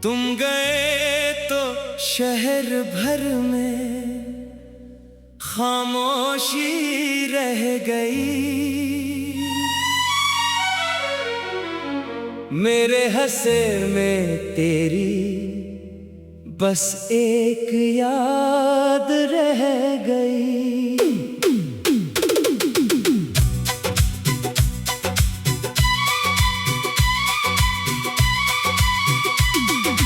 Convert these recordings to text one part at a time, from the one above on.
तुम गए तो शहर भर में खामोशी रह गई। मेरे हंसे में तेरी बस एक याद रह गई।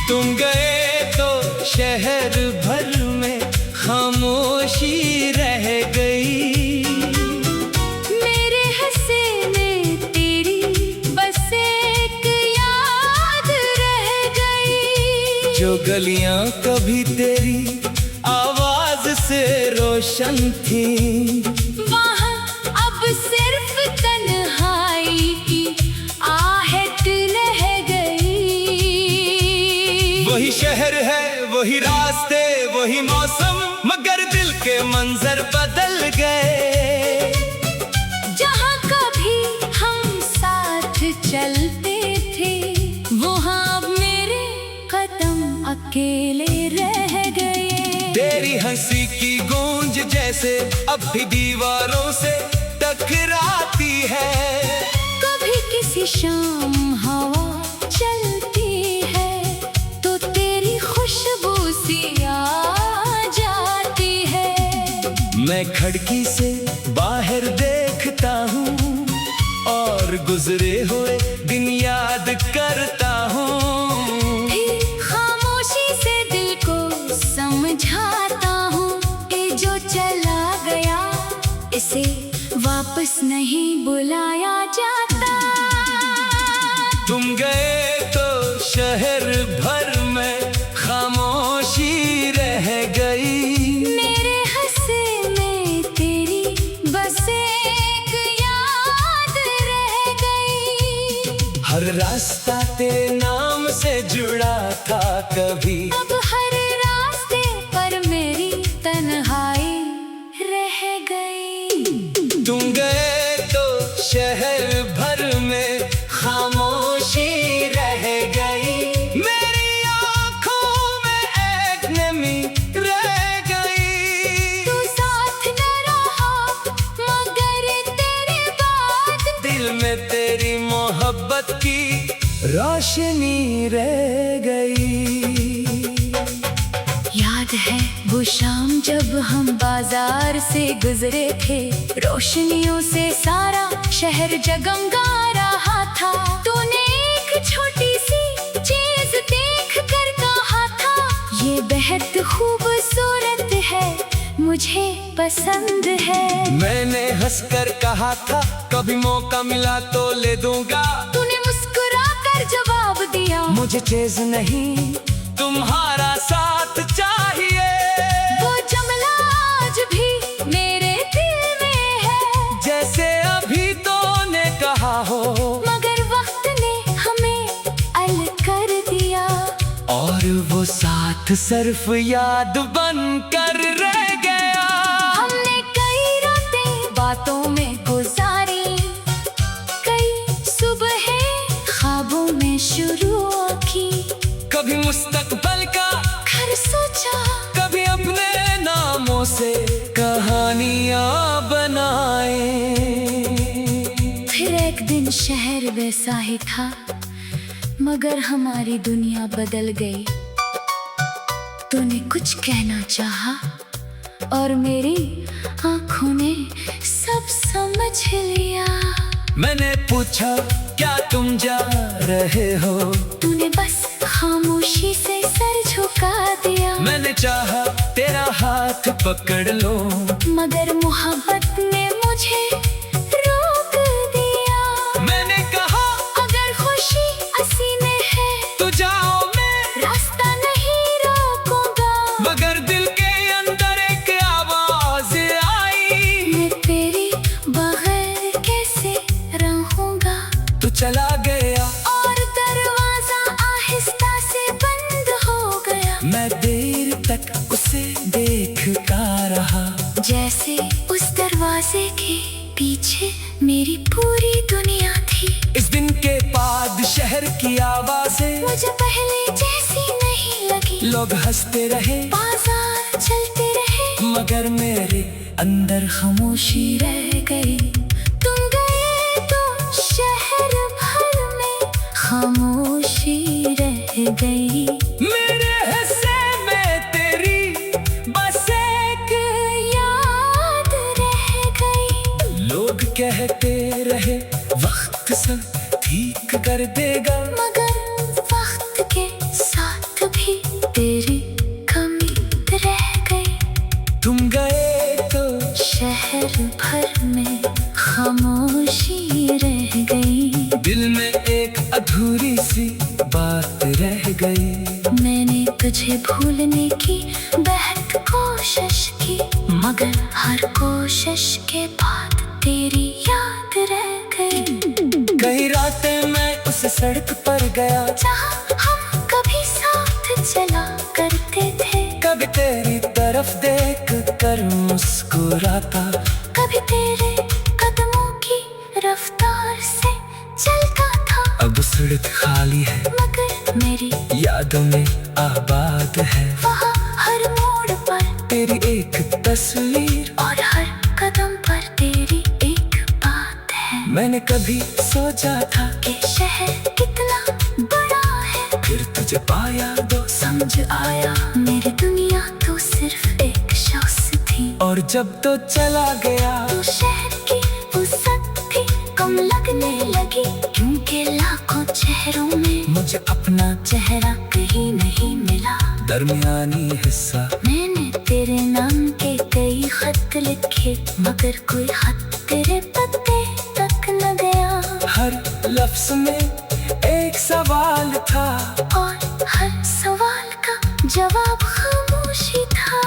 तुम गए तो शहर भर में खामोशी रह गई। मेरे हंसे में तेरी बस एक याद रह गई। जो गलियां कभी तेरी आवाज से रोशन थी, वहाँ अब सिर्फ तन्हाई की आहट रह गई। वही शहर है, वही रास्ते, वही मौसम, मगर दिल के मंजर बदल गए। जहाँ कभी हम साथ चलते थे, वहाँ अब मेरे कदम अकेले रह गए। तेरी हंसी की गूंज जैसे अब भी दीवारों से टकराती है। कभी किसी शाम हवा चलती है तो तेरी खुशबू सी आ जाती है। मैं खिड़की से बाहर देखता हूँ और गुजरे हुए दिन याद करता हूँ। फिर खामोशी से दिल को समझाता हूँ, ये जो चला गया इसे वापस नहीं बुलाया जाता। तुम गए तो शहर भर में खामोशी रह गई। मेरे हंसे में तेरी बस एक याद रह गई। हर रास्ता तेरे नाम से जुड़ा था कभी, अब हर रास्ते पर मेरी तन्हाई रह गई। तुम गए तो शहर भर में खामोशी रह गई। मेरी आँखों में एक नमी रह गई। तू साथ न रहा मगर तेरे बाद दिल में तेरी मोहब्बत की रोशनी रह गई। याद है वो शाम जब हम बाजार से गुजरे थे, रोशनियों से सारा शहर जगमगा रहा था। तूने एक छोटी सी चीज देख कर कहा था, ये बेहद खूबसूरत है, मुझे पसंद है। मैंने हंसकर कहा था कभी मौका मिला तो ले दूंगा। तूने मुस्कुरा कर जवाब दिया, मुझे चेज नहीं तुम्हारा साथ चाहिए। वो जुमला आज भी मेरे दिल में है, जैसे अभी तूने कहा हो, मगर वक्त ने हमें अलग कर दिया। और वो साथ सिर्फ याद बन कर रह गया। हमने कई रातें बातों में गुजारी, कई सुबहें ख्वाबों में शुरू की। कभी मुस्तकबिल का घर सोचा, कभी अपने नामों से कहानियां बनाए। फिर एक दिन शहर वैसा ही था, मगर हमारी दुनिया बदल गई। तूने कुछ कहना चाहा और मेरी आंखों ने सब समझ लिया। मैंने पूछा क्या तुम जा रहे हो, तूने बस खामोशी से सर झुका दिया। मैंने चाहा तेरा हाथ पकड़ लो, मगर मोहब्बत ने मुझे रोक दिया। मैंने कहा अगर खुशी हंसी में है तो जाओ, मैं रास्ता नहीं रोकूंगा। मगर दिल के अंदर एक आवाज आई, मैं तेरे बगैर कैसे रहूंगा। तू चला गया और दरवाजा आहिस्ता से बंद हो गया। मैं देर तक उसे देखता रहा, जैसे उस दरवाजे के पीछे मेरी पूरी दुनिया थी। इस दिन के बाद शहर की आवाज़ें मुझे पहले जैसी लोग हंसते रहे, बाजार चलते रहे, मगर मेरे अंदर खामोशी रह गई। तुम गए तो शहर भर में खामोशी रह गई। मेरे हिस्से में तेरी बस एक याद रह गई। लोग कहते रहे वक्त सब ठीक कर देगा, मगर वक्त के साथ भी तेरी कमी रह गई। तुम गए तो शहर भर में खामोशी रह गई। दिल में एक अधूरी सी बात रह गई। मैंने तुझे भूलने की बेहद कोशिश की, मगर हर कोशिश के बाद तेरी याद रह गई। कई रातें मैं उस सड़क पर गया, जहाँ हम कभी साथ चला करते थे। कभी तेरी तरफ देख कर मुस्कुराता, कभी तेरे कदमों की रफ्तार से चलता था। अब सड़क खाली है, मगर मेरी यादों में आबाद है। वहाँ हर मोड़ पर तेरी एक तस्वीर, और हर कदम पर तेरी एक बात है। मैंने कभी सोचा था कि शहर कितना बड़ा है, फिर तुझे पाया तो समझ आया मेरी दुनिया तो सिर्फ एक शख्स थी। और जब तो चला गया तो शहर की वसत भी कम लगने लगी, क्योंकि लाखों चेहरों में मुझे अपना चेहरा कहीं नहीं मिला। दरमियानी हिस्सा मैंने तेरे नाम के कई खत लिखे, मगर कोई खत तेरे पते तक न गया। हर लफ्ज में एक सवाल था, और हर सवाल का जवाब खामोशी था।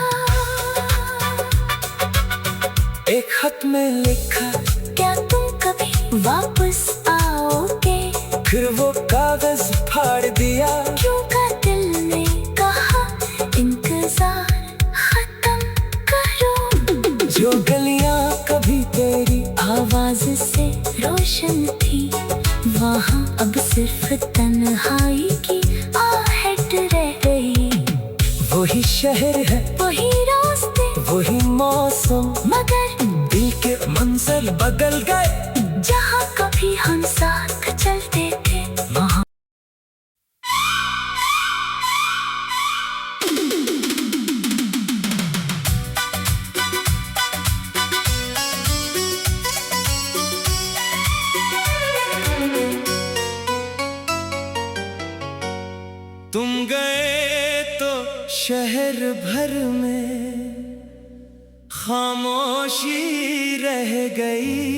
एक खत में लिखा, क्या तुम कभी वापस आओगे? फिर वो कागज फाड़ दिया। क्यों का दिल ने कहा इंतजार खत्म करो। जो गलियां कभी तेरी आवाज से रोशन थी, वहाँ अब सिर्फ तन्हाई की आहट रह गई। वही शहर है, वही रास्ते, वही मौसम, मगर दिल के मंजर बदल गए। जहाँ कभी हम साथ चलते थे, वहाँ तुम गए तो शहर भर में खामोशी रह गई।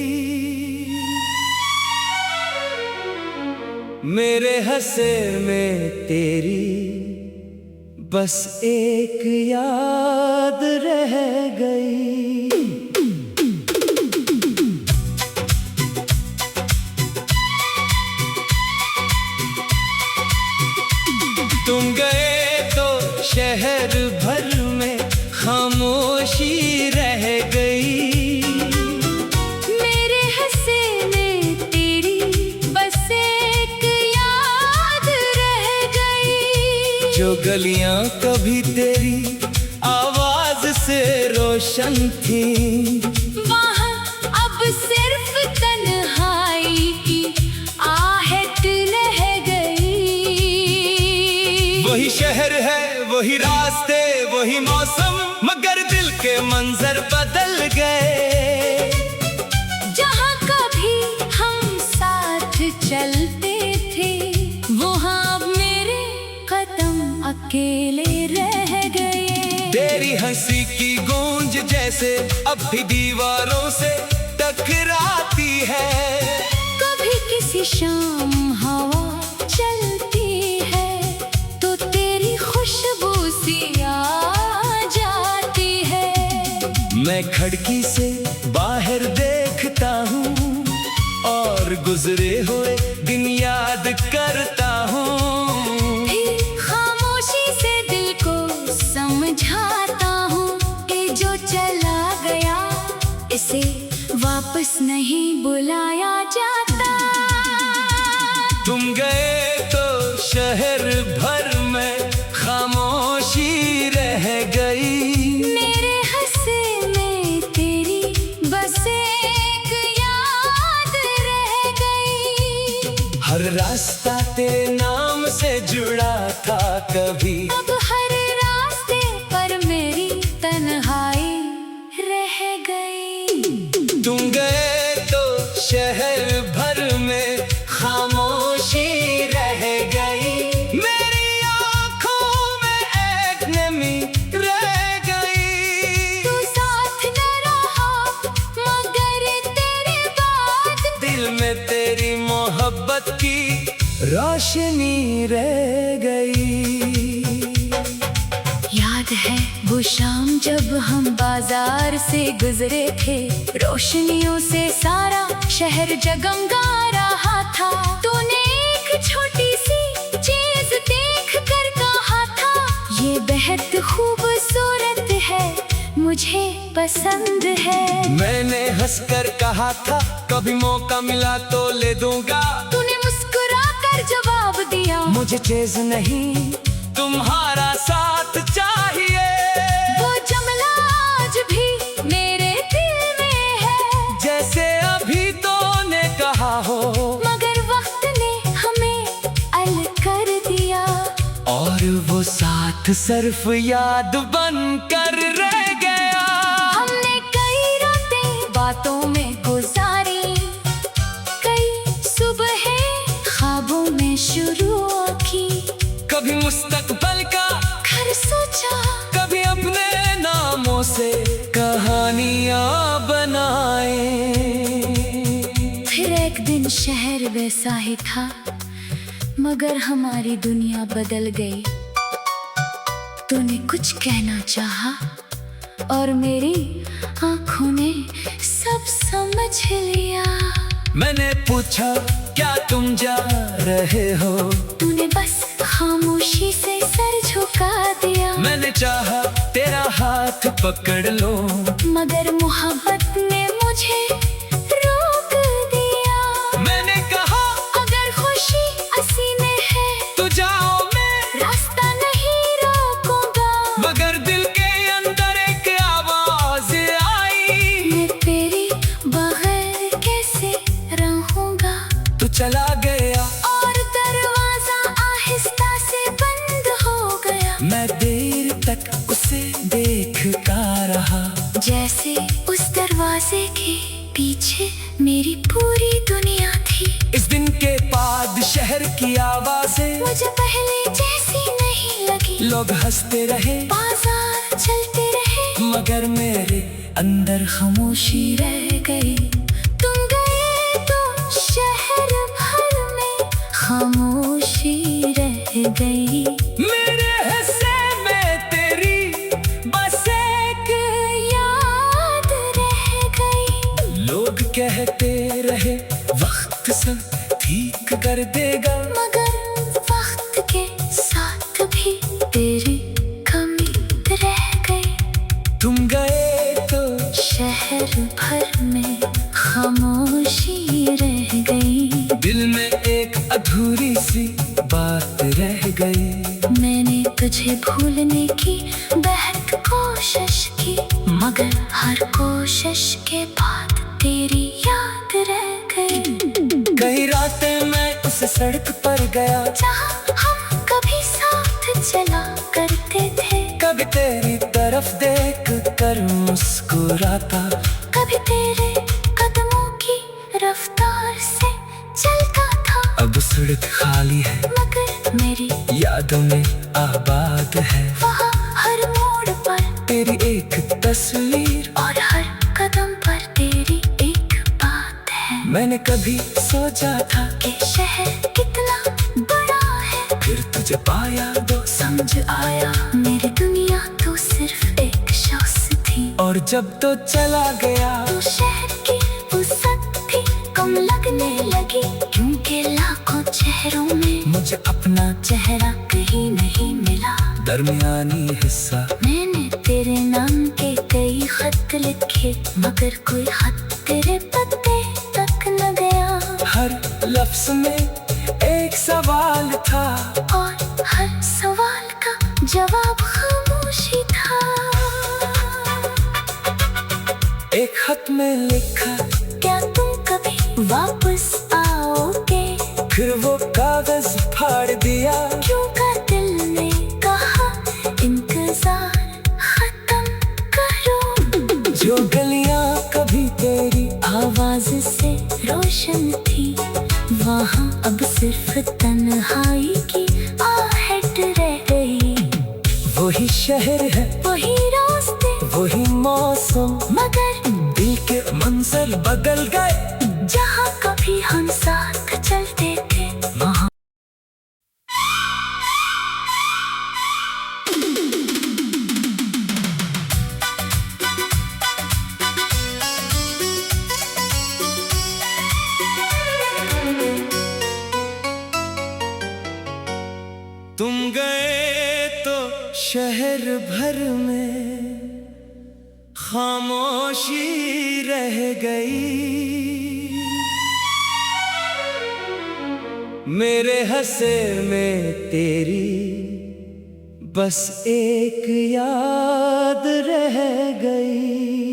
मेरे हंसे में तेरी बस एक याद रह गई। तुम गए तो शहर भर में खामोशी रह गई। मेरे हंसे में तेरी बस एक याद रह गई। जो गलियां कभी तेरी आवाज से रोशन थी, वहाँ अब सिर्फ तन्हाई की आहट रह गई। वही शहर है, वही रास्ते, वही मौसम, मगर दिल के मंजर बदल गए। जहाँ कभी हम साथ चलते थे, वहाँ अब मेरे कदम अकेले रह गए। तेरी हंसी की गूंज जैसे अब भी दीवारों से टकराती है। कभी किसी शाम हवा चलती है, तो तेरी खुशबू सी आ जाती है। मैं खिड़की से बाहर देखता हूँ और गुजरे हुए दिन याद करता हूँ। फिर खामोशी से दिल को समझाता हूँ कि जो चला गया इसे वापस नहीं बुलाया जाता। तुम गए तो शहर भर में खामोश जुड़ा था कभी। अब हर रास्ते पर मेरी तन्हाई रह गई। तुम गए तो शहर भर में खामोशी रह गई। मेरी आँखों में एक नमी रह गई। तू साथ न रहा मगर तेरे बाद दिल में तेरी मोहब्बत की रोशनी रह गई। याद है वो शाम जब हम बाजार से गुजरे थे, रोशनियों से सारा शहर जगमगा रहा था। तूने एक छोटी सी चीज देख कर कहा था, ये बेहद खूबसूरत है, मुझे पसंद है। मैंने हंसकर कहा था कभी मौका मिला तो ले दूंगा। तूने मुस्कुरा कर जवाब दिया, मुझे चेज नहीं तुम्हारा साथ चाहिए। वो जुमला आज भी मेरे दिल में है, जैसे अभी तो ने कहा हो, मगर वक्त ने हमें अलग कर दिया। और वो साथ सिर्फ याद बन कर रह गया। हमने कई रातें बातों में गुजारी, कई सुबहें ख्वाबों में शुरू की। कभी मुस्तकबिल का घर सोचा, कभी अपने नामों से कहानियां बनाए। फिर एक दिन शहर वैसा ही था, मगर हमारी दुनिया बदल गई। तूने कुछ कहना चाहा और मेरी आंखों ने सब समझ लिया। मैंने पूछा क्या तुम जा रहे हो, तूने बस खामोशी से सर झुका दिया। मैंने चाहा तेरा हाथ पकड़ लो, मगर मोहब्बत ने मुझे रोक दिया। मैंने कहा अगर खुशी हसीने है तो जाओ, मैं रास्ता नहीं रोकूंगा। मगर दिल के अंदर एक आवाज आई, मैं तेरी बगैर कैसे रहूंगा। तू चला गया और दरवाजा आहिस्ता से बंद हो गया। मैं देर तक उसे देखता रहा, जैसे उस दरवाजे के पीछे मेरी पूरी दुनिया थी। इस दिन के बाद शहर की आवाजें मुझे पहले जैसी नहीं लगी। लोग हंसते रहे, बाजार चलते रहे, मगर मेरे अंदर खामोशी रह गई। तुम गए तो शहर भर में खामोशी रह गई। मेरे हिस्से में तेरी बस एक याद रह गई। लोग कहते रहे वक्त सब ठीक कर देगा, मगर वक्त के साथ भी तेरी कमी रह गई। तुम गए तो शहर भर में खामोशी रह गई। दिल में एक अधूरी सी बात रह गई। मैंने तुझे भूलने की बेहद कोशिश की, मगर हर कोशिश के बाद तेरी याद रह गई। कई रातें मैं उस सड़क पर गया, जहाँ हम कभी साथ चला करते थे। कभी तेरी तरफ देख कर मुस्कुराता, कभी तेरे कदमों की रफ्तार से चलता था। अब सड़क खाली है, मगर मेरी यादों में आबाद है। वहाँ हर मोड़ पर तेरी एक तस्वीर और हर कदम पर तेरी एक बात है। मैंने कभी सोचा था कि शहर कितना बड़ा है, फिर तुझे पाया तो समझ आया मेरी दुनिया तो सिर्फ एक शख्स थी। और जब तो चला गया तो शहर की वसत भी कम लगने लगी, क्योंकि लाखों चेहरों में मुझे अपना चेहरा कहीं नहीं मिला। दरमियानी हिस्सा मैंने तेरे नाम के कई खत लिखे, मगर कोई खत तेरे पते तक न गया। हर लफ्ज में एक सवाल था, और हर सवाल का जवाब खामोशी था। एक खत में लिखा क्या तुम कभी वापस आओगे? फिर वो कागज फाड़ दिया। जो गलियां कभी तेरी आवाज से रोशन थी, वहाँ अब सिर्फ तन्हाई की आहट रह गई। वही शहर है, वही रास्ते, वही मौसम, मगर दिल के मंजर बदल गए। जहाँ कभी हम साथ चलते थे, वहाँ तुम गए तो शहर भर में खामोशी रह गई। मेरे हंसे में तेरी बस एक याद रह गई।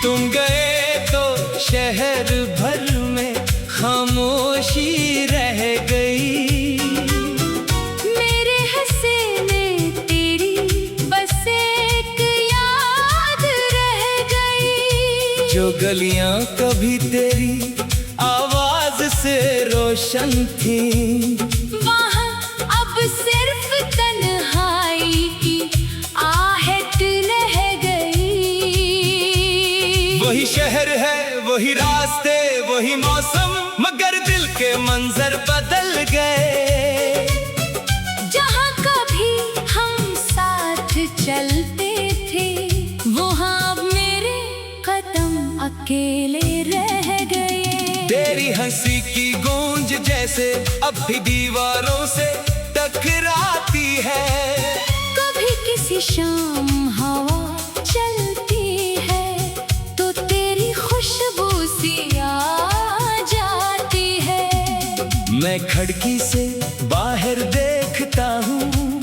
तुम गए तो शहर भर में खामोशी रह गई। मेरे हंसे में तेरी बस एक याद रह गई। जो गलियां कभी तेरी आवाज से रोशन थी, वहाँ अब सिर्फ तन्हाई की आहट रह गई। वही शहर है, वही रास्ते, वही मौसम, मगर दिल के मंजर बदल गए। जहाँ कभी हम साथ चलते थे, वहाँ अब मेरे कदम अकेले रह गए। तेरी हंसी की गूंज जैसे अब भी दीवारों से टकराती है। कभी किसी शाम हवा चलती है, तो तेरी खुशबू सी आ जाती है। मैं खिड़की से बाहर देखता हूँ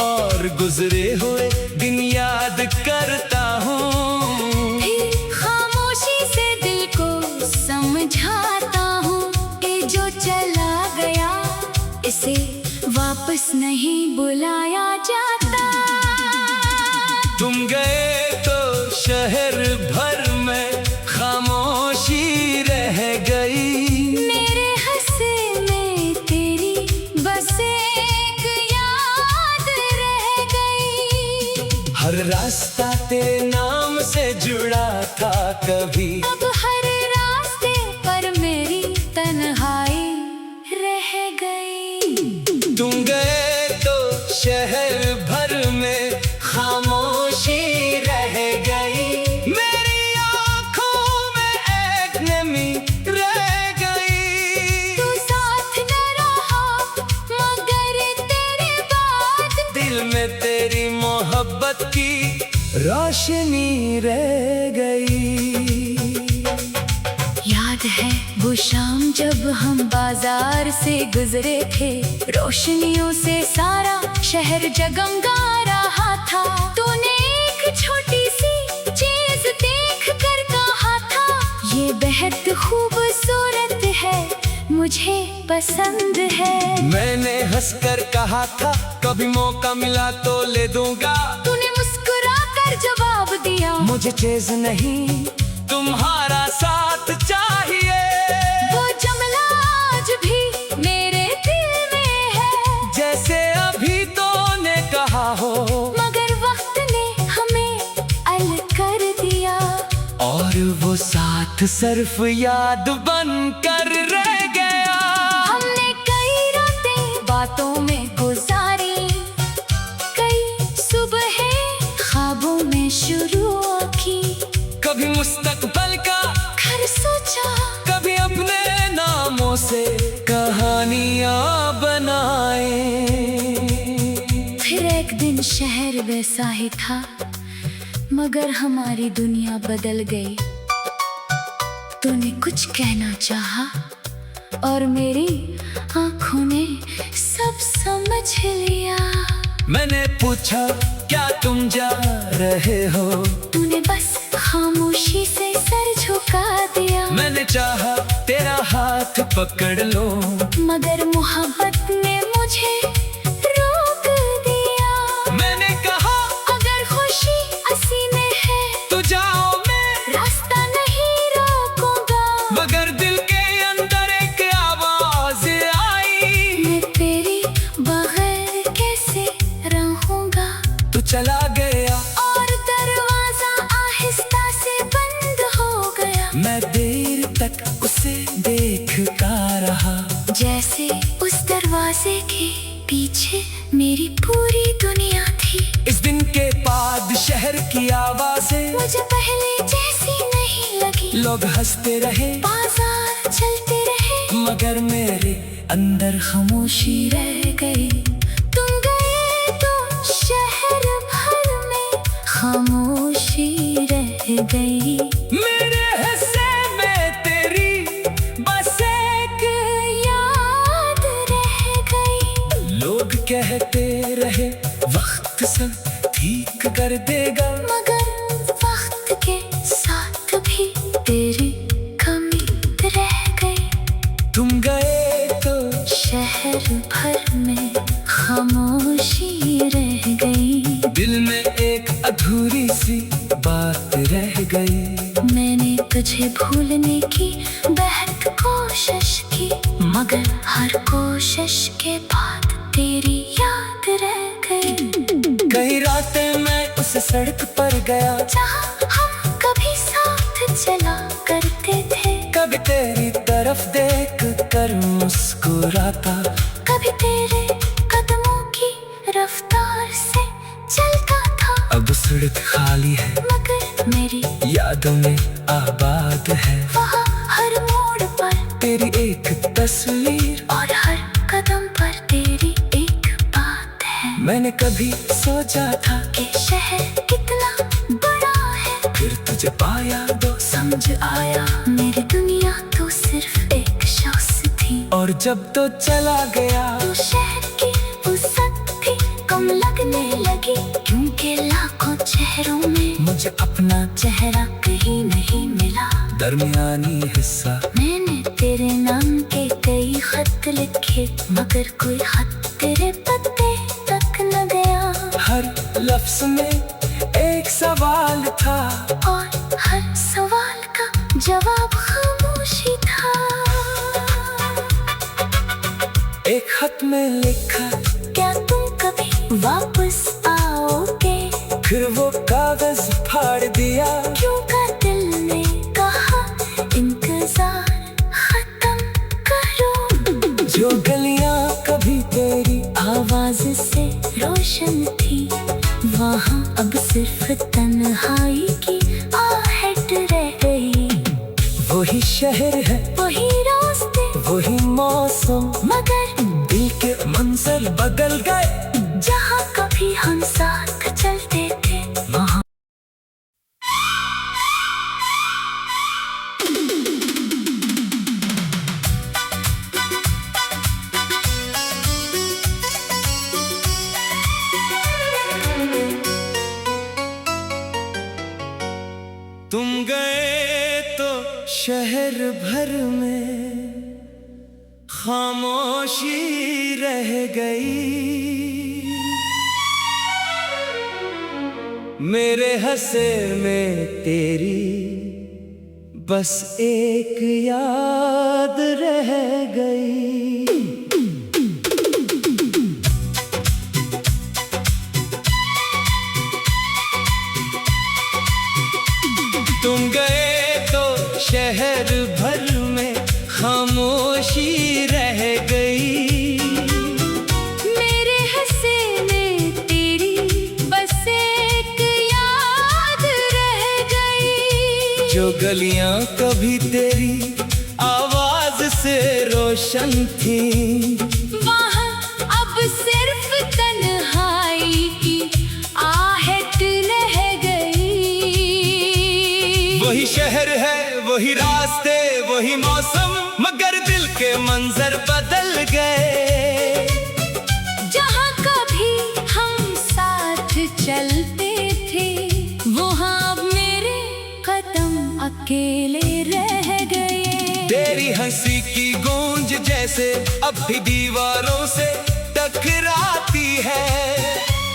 और गुजरे हुए दिन याद करता हूँ। फिर खामोशी से दिल को समझाता हूँ कि जो चला गया इसे वापस नहीं बुलाया जाता। तुम गए तो शहर भर में खामोशी रह गई। मेरे हंसे में तेरी बस एक याद रह गई। हर रास्ता तेरे नाम से जुड़ा था कभी, अब हर रास्ते पर मेरी तन्हाई रह गई। तुम गए तो शहर भर में खामोशी रह गई। मेरी आँखों में एक नमी रह गई। तू साथ न रहा मगर तेरे बाद दिल में तेरी मोहब्बत की रोशनी रह गई। याद है वो शाम जब हम बाजार से गुजरे थे, रोशनियों से सारा शहर जगमगा रहा था। तूने एक छोटी सी चीज देख कर कहा था, ये बेहद खूबसूरत है, मुझे पसंद है। मैंने हंसकर कहा था कभी मौका मिला तो ले दूंगा। तूने मुस्कुरा कर जवाब दिया, मुझे चेज नहीं तुम्हारा साथ चाहिए। वो जुमला आज भी मेरे दिल में है, जैसे अभी तो ने कहा हो, मगर वक्त ने हमें अलग कर दिया। और वो साथ सिर्फ याद बन कर रह गया। हमने कई रातें बातों में गुजारी, कई सुबहें ख्वाबों में शुरू की। कभी मुस्तकबिल का घर सोचा, कभी अपने नामों से कहानियां बनाए। फिर एक दिन शहर वैसा ही था, मगर हमारी दुनिया बदल गई। तूने कुछ कहना चाहा और मेरी आंखों ने सब समझ लिया। मैंने पूछा क्या तुम जा रहे हो, तूने बस खामोशी से सर झुका दिया। मैंने चाहा तेरा हाथ पकड़ लो, मगर मोहब्बत ने मुझे रोक दिया। मैंने कहा अगर खुशी हसीने है तो जाओ, मैं रास्ता नहीं रोकूंगा। मगर दिल के अंदर एक आवाज आई, मैं तेरी बगैर कैसे रहूंगा। तू चला गया और दरवाजा आहिस्ता से बंद हो गया। मैं देर तक उसे देखता रहा, जैसे उस दरवाजे के पीछे मेरी पूरी दुनिया थी। इस दिन के बाद शहर की आवाजें मुझे पहले जैसी नहीं लगी। लोग हंसते रहे, बाजार चलते रहे, मगर मेरे अंदर खामोशी रह गई। तुम गए तो शहर भर में खामोशी रह गई। मेरे हिस्से में तेरी बस एक याद रह गई। लोग कहते रहे वक्त सब ठीक कर देगा, मगर वक्त के साथ भी तेरी कमी रह गई। तुम गए तो शहर भर में खामोशी रह गई। दिल में एक अधूरी सी बात रह गई। मैंने तुझे भूलने की बेहद कोशिश की, मगर हर कोशिश के बाद तेरी याद रह गई। कई रातें मैं उस सड़क पर गया जहाँ हम कभी साथ चला करते थे। कभी तेरी तरफ देख कर मुस्कुराता, कभी तेरे कदमों की रफ्तार से चलता था। अब सड़क खाली है मगर मेरी यादों में आबाद है। वहाँ हर मोड़ पर तेरी एक तस्वीर और हर कदम पर तेरी एक बात है। मैंने कभी सोचा था कि शहर कितना बड़ा है, फिर तुझे पाया तो समझ आया मेरी दुनिया तो सिर्फ एक शख्स थी। और जब तो चला गया तो शहर की वसत भी कम लगने लगी, क्योंकि लाखों चेहरों में मुझे अपना चेहरा कहीं नहीं मिला। दरमियानी हिस्सा मैंने तेरे नाम के कई खत लिखे, मगर कोई खत तेरे पते तक न गया। हर लफ्ज में एक सवाल था, और हर सवाल का जवाब खामोशी था। एक खत में लिखा क्या तुम कभी वापस आओगे? फिर वो कागज फाड़ दिया। क्यों का दिल ने कहा इंतजार खत्म करो। जो गलियां कभी तेरी आवाज से रोशन थी, वहाँ अब सिर्फ तन्हाई की आहट रह गई। वही शहर है, वही रास्ते, वही मौसम, मगर दिल के मंजर बदल गए। जहाँ कभी हम साथ चलते थे, वहाँ तुम गए तो शहर भर में खामोशी रह गई। मेरे हंसे में तेरी बस एक याद रह गई। तुम गए तो शहर भर में खामोशी रह गई। मेरे हंसे में तेरी बस एक याद रह गई। जो गलियां कभी तेरी आवाज से रोशन थी, वहाँ अब सिर्फ तन्हाई की आहट रह गई। वही शहर है, वही रास्ते, वही मौसम, मगर दिल के मंजर बदल गए। जहाँ कभी हम साथ चलते थे, वहाँ अब मेरे कदम अकेले रह गए। तेरी हंसी की गूंज जैसे अब भी दीवारों से टकराती है।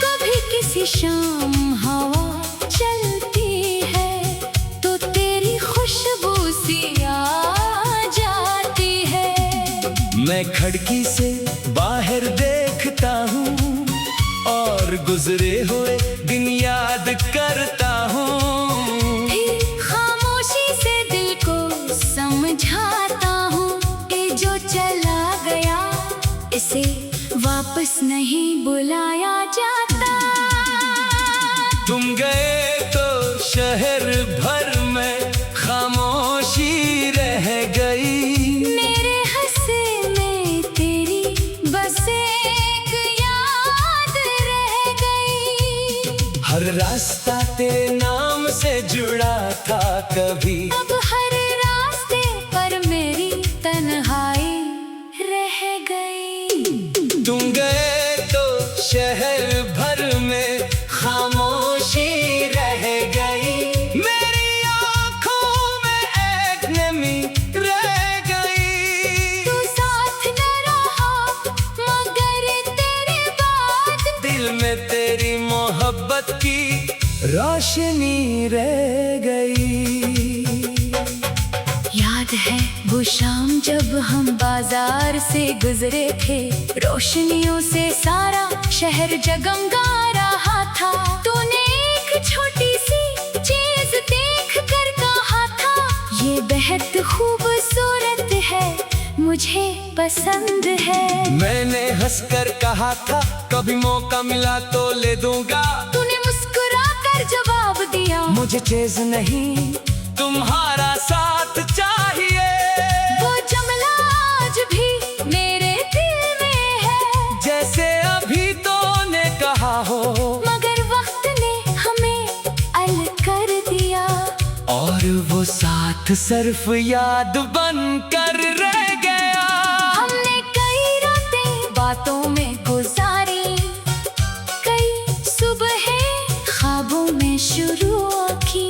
कभी किसी शाम हवा चलती है तो तेरी खुशबू सी आ जाती है। मैं खिड़की से बाहर देखता हूँ और गुजरे हुए दिन याद करता हूँ। फिर खामोशी से दिल को समझाता हूँ कि जो चला गया इसे वापस नहीं बुलाया जाता। तुम गए तो शहर भर में खामोशी रह गई। मेरे हंसे में तेरी बस एक याद रह गई। हर रास्ता तेरे नाम से जुड़ा था कभी, अब हर रास्ते पर मेरी तन्हाई रह गई। तुम गए तो शहर भर में खामोशी रह गई। मेरी आँखों में एक नमी रह गई। तू साथ न रहा मगर तेरे बाद दिल में तेरी मोहब्बत की रोशनी रह गई। याद है वो शाम जब हम बाजार से गुजरे थे, रोशनियों से सारा शहर जगमगा रहा था। तूने एक छोटी सी चीज देख कर कहा था, ये बेहद खूबसूरत है, मुझे पसंद है। मैंने हंसकर कहा था कभी मौका मिला तो ले दूंगा। तूने मुस्कुरा कर जवाब दिया, मुझे चेज नहीं तुम्हारा साथ चाहिए। वो जुमला आज भी मेरे दिल में है, जैसे अभी तूने कहा हो, मगर वक्त ने हमें अलग कर दिया। और वो साथ सिर्फ याद बन कर रह गया। हमने कई रातें बातों में गुजारी, कई सुबहें ख्वाबों में शुरू की।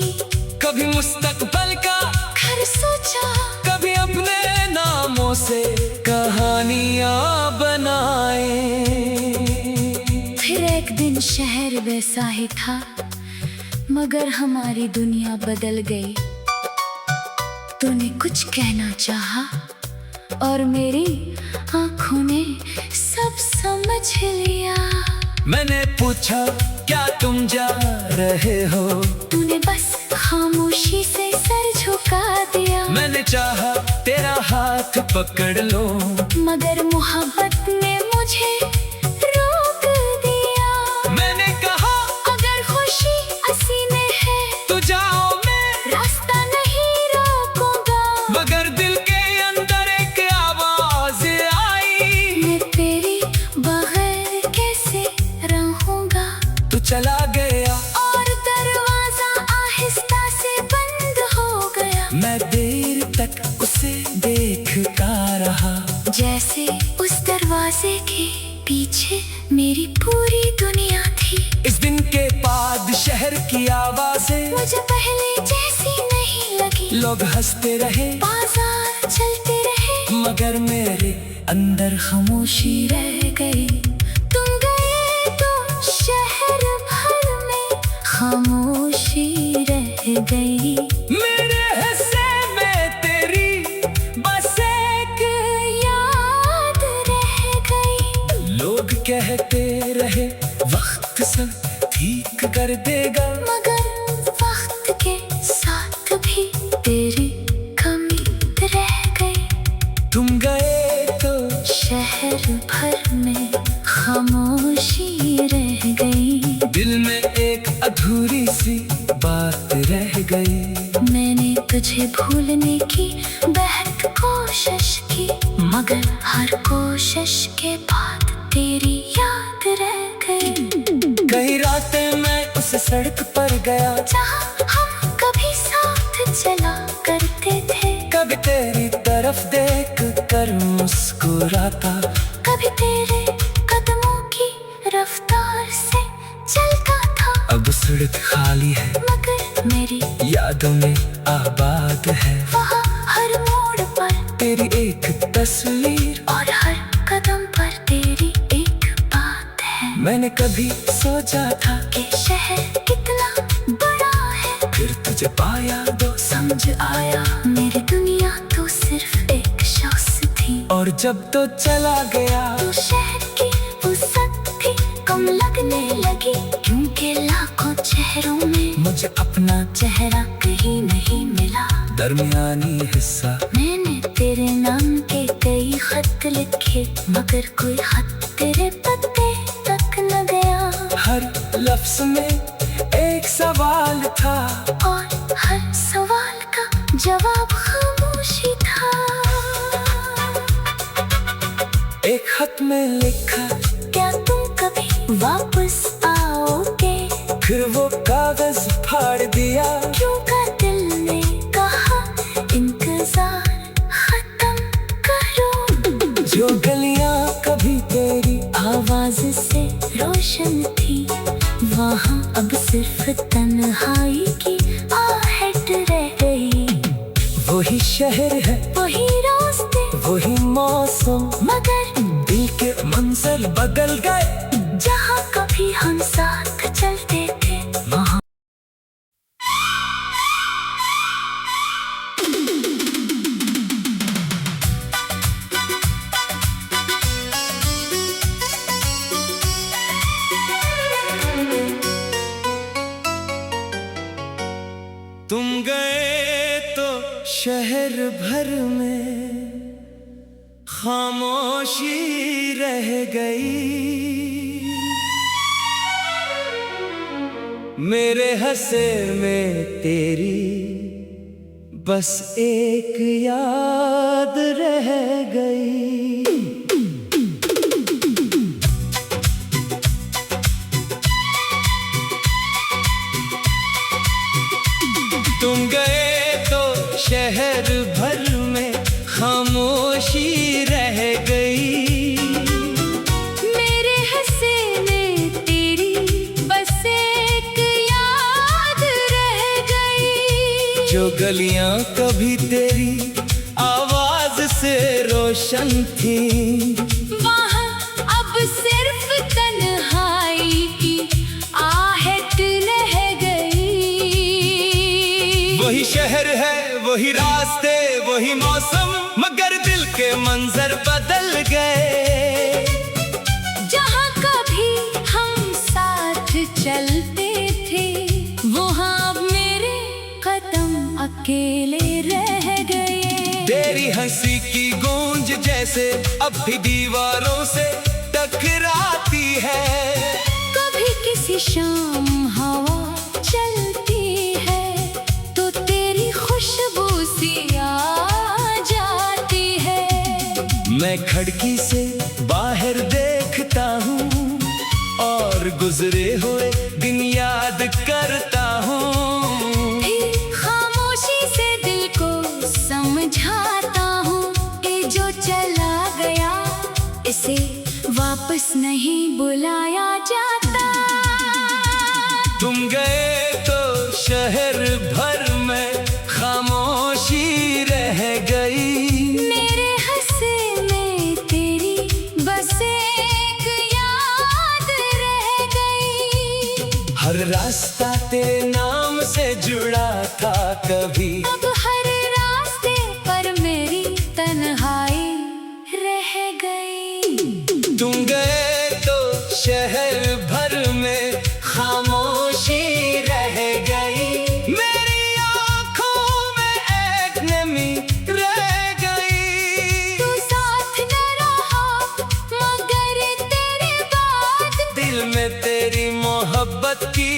कभी मुस्तकबिल का घर सोचा, कभी अपने नामों से कहानियां बनाए। फिर एक दिन शहर वैसा ही था, मगर हमारी दुनिया बदल गई। तूने कुछ कहना चाहा और मेरी आंखों ने सब समझ लिया। मैंने पूछा क्या तुम जा रहे हो, तूने बस खामोशी से सर झुका दिया। मैंने चाहा तेरा हाथ पकड़ लो, मगर मोहब्बत ने मुझे रोक दिया। मैंने कहा अगर खुशी हंसी में है तू जाओ, मैं रास्ता नहीं रोकूंगा। मगर दिल के अंदर एक आवाज आई, मैं तेरी बगैर कैसे रहूंगा। तू चला गया और दरवाजा आहिस्ता से बंद हो गया। मैं देर तक उसे देखता रहा, जैसे उस दरवाजे के पीछे मेरी पूरी दुनिया थी। इस दिन के बाद शहर की आवाजें मुझे पहले जैसी नहीं लगी। लोग हंसते रहे, बाजार चलते रहे, मगर मेरे अंदर खामोशी रह गई। तुम गए तो शहर भर में खामोशी रह गई। मेरे हिस्से में तेरी बस एक याद रह गई। लोग कहते रहे वक्त सब ठीक कर देगा, मगर वक्त के साथ भी तेरी कमी रह गई। तुम गए तो शहर भर में खामोशी रह गई। दिल में एक अधूरी सी बात रह गई। मैंने तुझे भूलने की बेहद कोशिश की, मगर हर कोशिश के बाद तेरी याद रह गई। कई रातें मैं उस सड़क पर गया, जहाँ हम कभी साथ चला करते थे। कभी तेरी तरफ देख कर मुस्कुराता, कभी तेरे कदमों की रफ्तार से चलता था। अब सड़क खाली है, मगर मेरी यादों में आबाद है। वहाँ हर मोड़ पर तेरी एक तस्वीर, और हर कदम पर तेरी एक बात है। मैंने कभी सोचा था कि शहर कितना बड़ा है, फिर तुझे पाया तो समझ आया मेरी दुनिया तो सिर्फ एक शख्स थी। और जब तो चला गया तो शहर की वसत भी कम लगने लगी, क्योंकि लाखों चेहरों में मुझे अपना चेहरा कहीं नहीं मिला। दरमियानी हिस्सा मैंने तेरे नाम के कई खत लिखे, मगर कोई खत तेरे पते तक न गया। हर लफ्ज में एक सवाल था, और हर सवाल का जवाब खामोशी था। एक खत में लिखा, क्या तुम कभी वापस आओगे? फिर वो कागज फाड़ दिया। क्यों का दिल ने कहा इंतजार खत्म करो। जो गलियां कभी तेरी आवाज से रोशन थी, वहाँ अब सिर्फ तन्हाई की आहट रह गई। वही शहर है, वही रास्ते, वही मौसम, मगर दिल के मंजर बदल गए। जहाँ कभी हम साथ चलते थे, वहाँ तुम गए तो शहर भर में खामोशी रह गई। मेरे हंसे में तेरी बस एक याद रह गई। तुम गए तो शहर भर में खामोशी रह गई। मेरे हंसे में तेरी बस एक याद रह गई। जो गलियां कभी तेरी आवाज से रोशन थी, वहाँ अब सिर्फ तन्हाई की आहट रह गई। वही शहर है, वही रास्ते, वही मौसम, मगर दिल के मंजर बदल गए। जहाँ कभी हम साथ चलते थे, वहाँ अब मेरे कदम अकेले रह गए। तेरी हंसी की गूंज जैसे अब भी दीवारों से टकराती है। कभी किसी शाम हवा चलती है, तो तेरी खुशबू सी आ जाती है। मैं खिड़की से बाहर देखता हूँ और गुजरे हुए दिन याद करता हूँ। फिर खामोशी से दिल को समझाता हूँ कि जो चला गया इसे वापस नहीं बुलाया जाता। तुम गए तो शहर भर में खामोशी रह गई। मेरे हंसे में तेरी बस एक याद रह गई। हर रास्ता तेरे नाम से जुड़ा था कभी, अब हर रास्ते पर मेरी तन्हाई रह गई। तुम गए तो शहर भर में खामोशी रह गई। मेरी आँखों में एक नमी रह गई। तू साथ न रहा, मगर तेरे बाद दिल में तेरी मोहब्बत की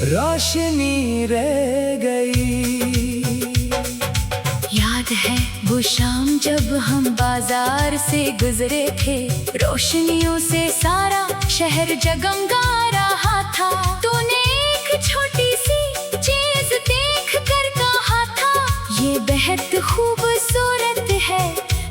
रोशनी रह गई। याद है वो शाम जब हम बाजार से गुजरे थे, रोशनियों से सारा शहर जगमगा रहा था। तूने एक छोटी सी चीज देख कर कहा था, ये बेहद खूबसूरत है,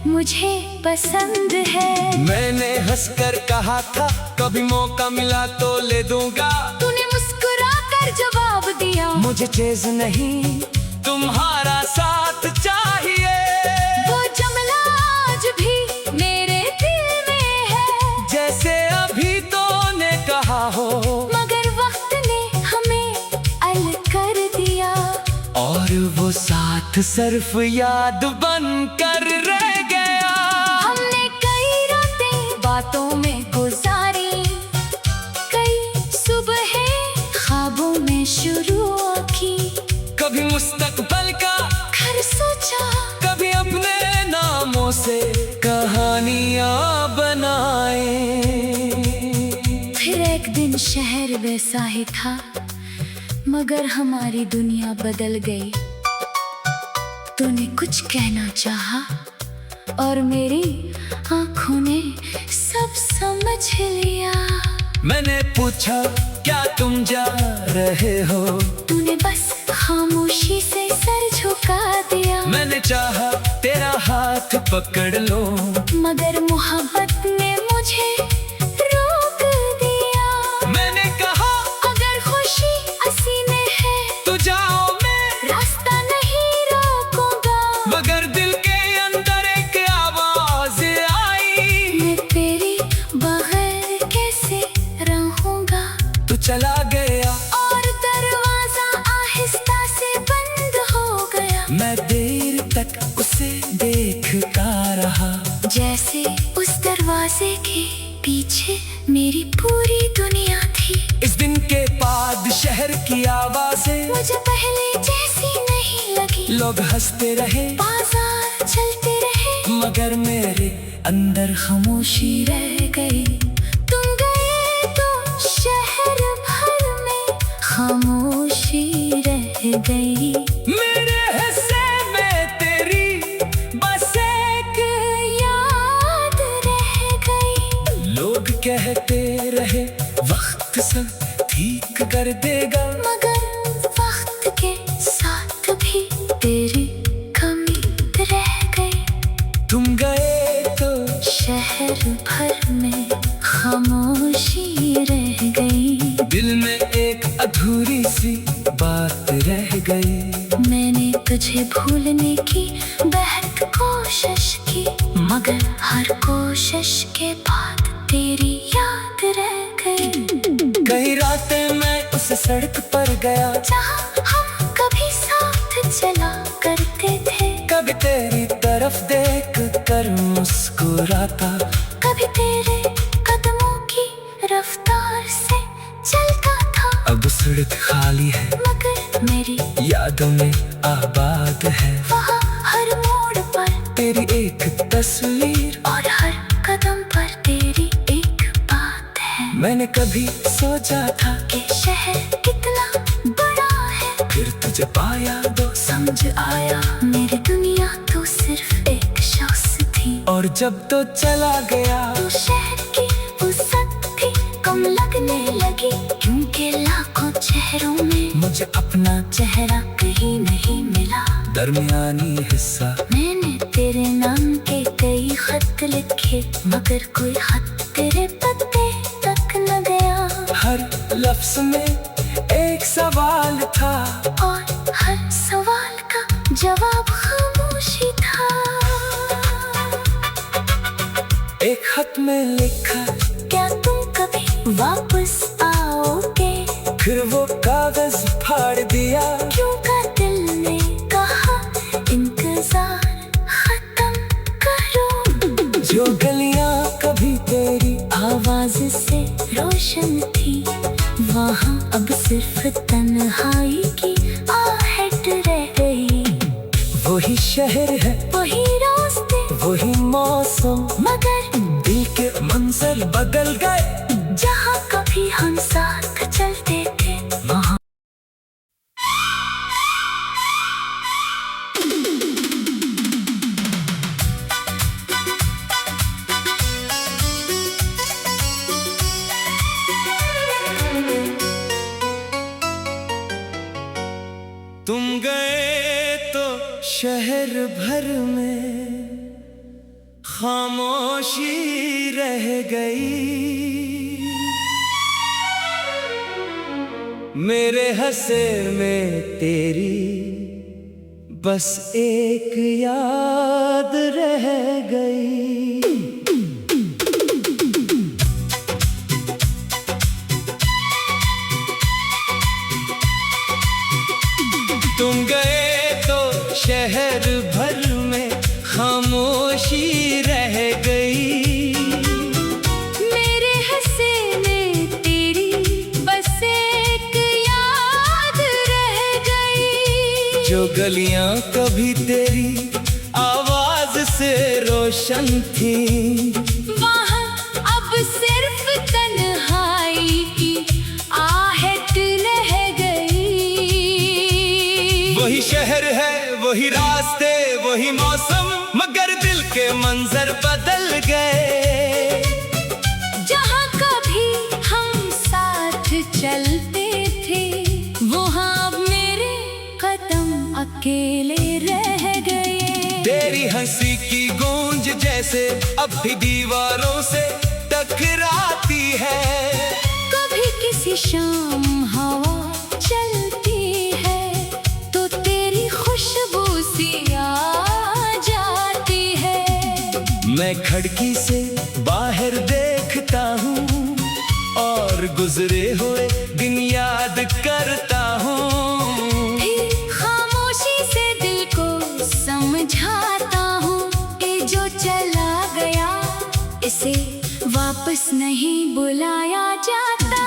मुझे पसंद है। मैंने हंसकर कहा था कभी मौका मिला तो ले दूंगा। तूने मुस्कुरा कर जवाब दिया, मुझे चेज नहीं तुम्हारा साथ चाहिए। वो जमला साथ सिर्फ याद बन कर रह गया। हमने कई रातें बातों में गुजारी, कई सुबह ख्वाबों में शुरू की। कभी मुस्तकबिल का घर सोचा, कभी अपने नामों से कहानियां बनाए। फिर एक दिन शहर वैसा ही था, मगर हमारी दुनिया बदल गई। तूने कुछ कहना चाहा और मेरी आंखों ने सब समझ लिया। मैंने पूछा क्या तुम जा रहे हो, तूने बस खामोशी से सर झुका दिया। मैंने चाहा तेरा हाथ पकड़ लो, मगर मोहब्बत ने मुझे रोक दिया। मैंने कहा अगर खुशी हसीने है तो जाओ, मैं रास्ता नहीं रोकूंगा। मगर दिल के अंदर एक आवाज आई, मैं तेरी बगैर कैसे रहूंगा। तू चला गया और दरवाजा आहिस्ता से बंद हो गया। मैं देर तक उसे देखता रहा, जैसे उस दरवाजे के पीछे मेरी पूरी दुनिया थी। इस दिन के बाद शहर की आवाजें मुझे पहले जैसी नहीं लगी। लोग हंसते रहे, बाजार चलते रहे, मगर मेरे अंदर खामोशी रह गई। तुम गए तो शहर भर में खामोशी रह गई। मेरे हिस्से में तेरी बस एक याद रह गई। लोग कहते रहे वक्त सब ठीक कर देगा, मगर वक्त के साथ भी तेरी कमी रह गई। तुम गए तो शहर भर में खामोशी रह गई। दिल में एक अधूरी सी बात रह गई। मैंने तुझे भूलने की बेहद कोशिश की, मगर हर कोशिश के बाद तेरी याद रह गई। कई रातें मैं उस सड़क पर गया, जहाँ हम कभी साथ चला करते थे। कभी तेरी तरफ देख कर मुस्कुराता, कभी तेरे कदमों की रफ्तार से चलता था। अब सड़क खाली है, मगर मेरी यादों में आबाद है। वहाँ हर मोड़ पर तेरी एक तस्वीर और हर कदम पर तेरी एक बात है। मैंने कभी सोचा था कि शहर कितना बड़ा है, फिर तुझे पाया तो समझ आया मेरी दुनिया तो सिर्फ एक शख्स थी। और जब तो चला गया तो शहर की वसत भी कम लगने लगी, क्योंकि लाखों चेहरों में मुझे अपना चेहरा कहीं नहीं मिला। दरमियानी हिस्सा मैंने तेरे नाम के कई खत लिखे, मगर कोई खत तेरे पते तक न गया। हर लफ्ज में एक सवाल था, और हर सवाल का जवाब खामोशी था। एक खत में लिखा क्या तुम कभी वापस आओगे? फिर वो कागज फाड़ दिया, क्यों का दिल ने कहा इंतजार खत्म करो। जो गलियां कभी तेरी आवाज से रोशन थी, वहाँ अब सिर्फ तन्हाई की आहट रह गई। वही शहर है, वही रास्ते, वही मौसम, मगर दिल के मंजर बदल गए। जहाँ कभी हम साथ चलते थे, वहाँ तुम गए तो शहर भर में खामोशी रह गई। मेरे हंसे में तेरी बस एक याद रह गई। तुम गए तो शहर भर में खामोशी रह गई। मेरे हंसे में तेरी बस एक याद रह गई। जो गलियां कभी तेरी आवाज से रोशन थी, वहाँ अब सिर्फ तन्हाई की आहट रह गई। वही शहर है, वही रास्ते, वही मौसम, मगर दिल के मंजर बदल गए। जहाँ कभी हम साथ चलते थे, वहाँ अब मेरे कदम अकेले रह गए। तेरी हंसी की गूंज जैसे अब भी दीवारों से टकराती है। कभी किसी शाम हवा चलती है तो तेरी खुशबू सी आ जाती है। मैं खिड़की से बाहर देखता हूँ और गुजरे हुए दिन याद करता हूँ। फिर खामोशी से दिल को समझाता हूँ, ये जो चला गया इसे वापस नहीं बुलाया जाता।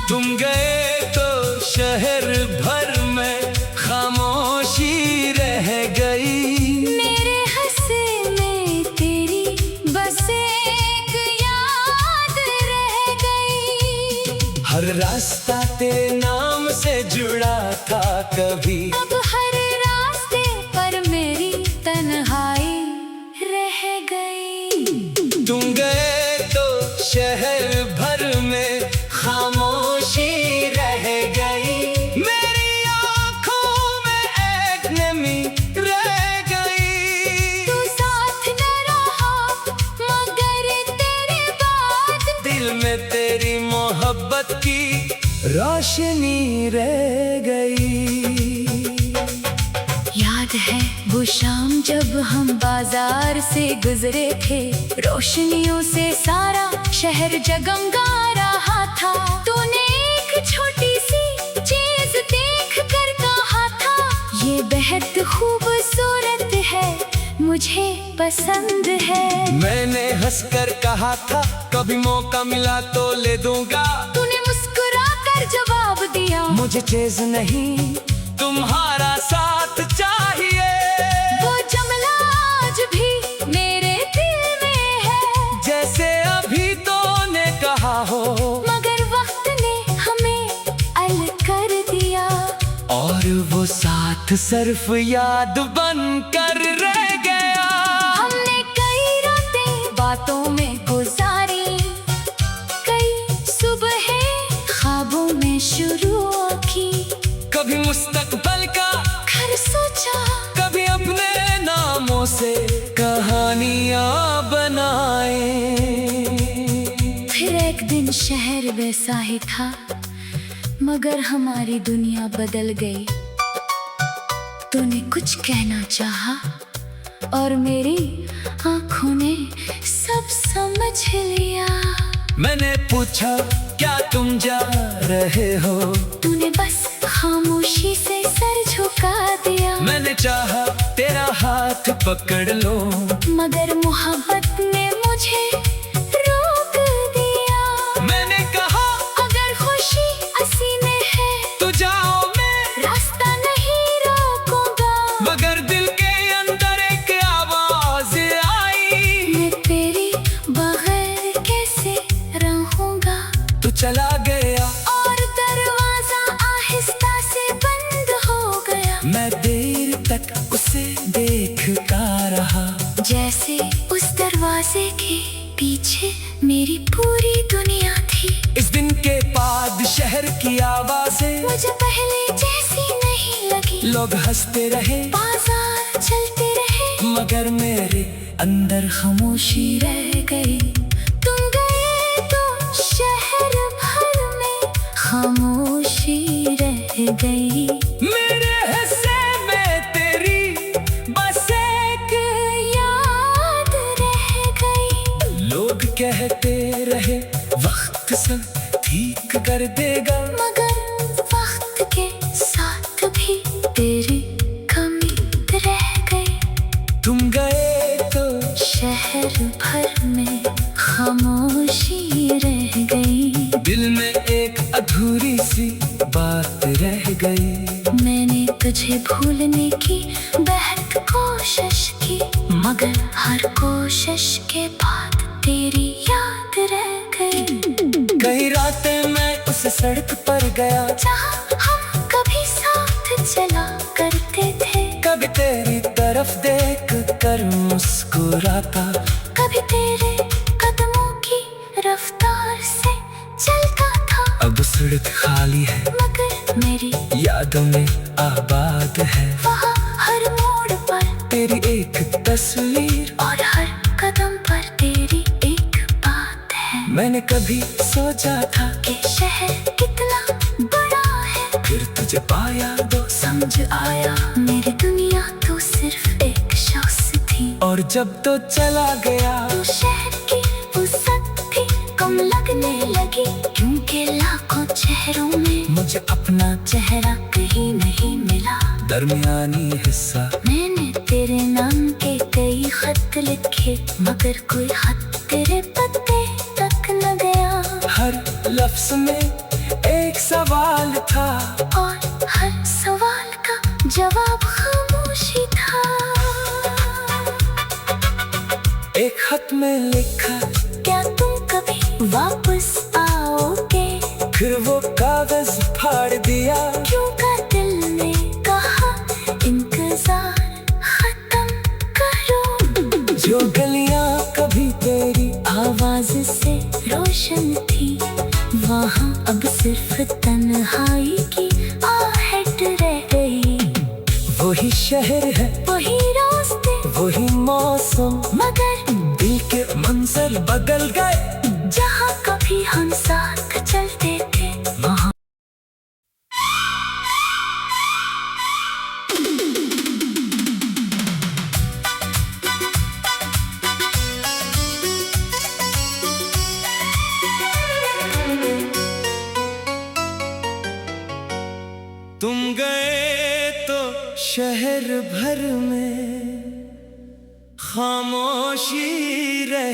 तुम गए तो शहर भर में खामोशी रह गई। मेरे हंसे में तेरी बस एक याद रह गई। हर रास्ता तेरे नाम से जुड़ा था कभी, अब हर रास्ते पर मेरी तन्हाई रह गई। तुम गए तो शहर भर में खामोशी रह गई। मेरी आँखों में एक नमी रह गई। तू साथ न रहा मगर तेरे बाद दिल में तेरी मोहब्बत की रोशनी रह गई। याद है वो शाम जब हम बाजार से गुजरे थे, रोशनियों से सारा शहर जगमगा रहा था। तूने एक छोटी सी चीज देख कर कहा था, ये बेहद खूबसूरत है, मुझे पसंद है। मैंने हंसकर कहा था कभी मौका मिला तो ले दूंगा। तूने मुस्कुरा कर जवाब दिया, मुझे चेज नहीं तुम्हारा साथ चाहिए। वो जुमला आज भी मेरे दिल में है, जैसे अभी तो ने कहा हो, मगर वक्त ने हमें अलग कर दिया। और वो साथ सिर्फ याद बन कर रह गया। हमने कई रातें बातों में गुजारी, कई सुबहें ख्वाबों में शुरू की। कभी मुस्तकबिल का घर सोचा, कभी अपने नामों से कहानियां बनाए। फिर एक दिन शहर वैसा ही था, मगर हमारी दुनिया बदल गई। तूने कुछ कहना चाहा और मेरी आंखों ने सब समझ लिया। मैंने पूछा क्या तुम जा रहे हो, तूने बस खामोशी से सर झुका दिया। मैंने चाहा तेरा हाथ पकड़ लो, मगर मोहब्बत ने मुझे रोक दिया। मैंने कहा अगर खुशी हसीने है तो जाओ, मैं रास्ता नहीं रोकूंगा। मगर दिल के अंदर एक आवाज आई, मैं तेरी बगैर कैसे रहूंगा। तू चला गया और दरवाजा आहिस्ता से बंद हो गया। मैं देर तक उसे देखता रहा, जैसे उस दरवाजे के पीछे मेरी पूरी दुनिया थी। इस दिन के बाद शहर की आवाजें मुझे पहले जैसी नहीं लगी। लोग हंसते रहे, बाजार चलते रहे, मगर मेरे अंदर खामोशी रह गई। तुम गए तो शहर भर में खामोशी रह गई। मेरे हिस्से में तेरी बस एक याद रह गई। लोग कहते रहे वक्त सब ठीक कर देगा, मगर वक्त के साथ भी तेरी शहर भर में खामोशी रह गई। दिल में एक अधूरी सी बात रह गई। मैंने तुझे भूलने की बेहद कोशिश की, मगर हर कोशिश के बाद तेरी याद रह गई। कई रातें मैं उस सड़क पर गया जहाँ हम कभी साथ चला करते थे। कभी तेरी तरफ देख कर मुस्कुराता, कभी तेरे कदमों की रफ्तार से चलता था। अब सड़क खाली है मगर मेरी यादों में आबाद है। वहाँ हर मोड़ पर तेरी एक तस्वीर और हर कदम पर तेरी एक बात है। मैंने कभी सोचा था कि शहर कितना बड़ा है, फिर तुझे पाया तो समझ आया मेरी दुनिया तो सिर्फ एक शख्स थी। और जब तो चला गया तो शहर की वसत भी कम लगने लगी, क्योंकि लाखों चेहरों में मुझे अपना चेहरा कहीं नहीं मिला। दरमियानी हिस्सा मैंने तेरे नाम के कई खत लिखे, मगर कोई खत तेरे पते तक न गया। हर लफ्ज में एक सवाल था और हर सवाल का जवाब खामोशी था। एक खत में लिखा, क्या तुम कभी वापस आओगे? फिर वो कागज फाड़ दिया। क्यों का दिल ने कहा इंतजार खत्म करो। जो गलियां कभी तेरी आवाज से रोशन थी, वहाँ अब सिर्फ तन्हाई की आहट रह गई। वही शहर है, वही रास्ते, वही मौसम, मगर दिल के मंजर बदल गए। जहाँ कभी हम साथ चलते थे, वहाँ तुम गए तो शहर भर में खामोशी रह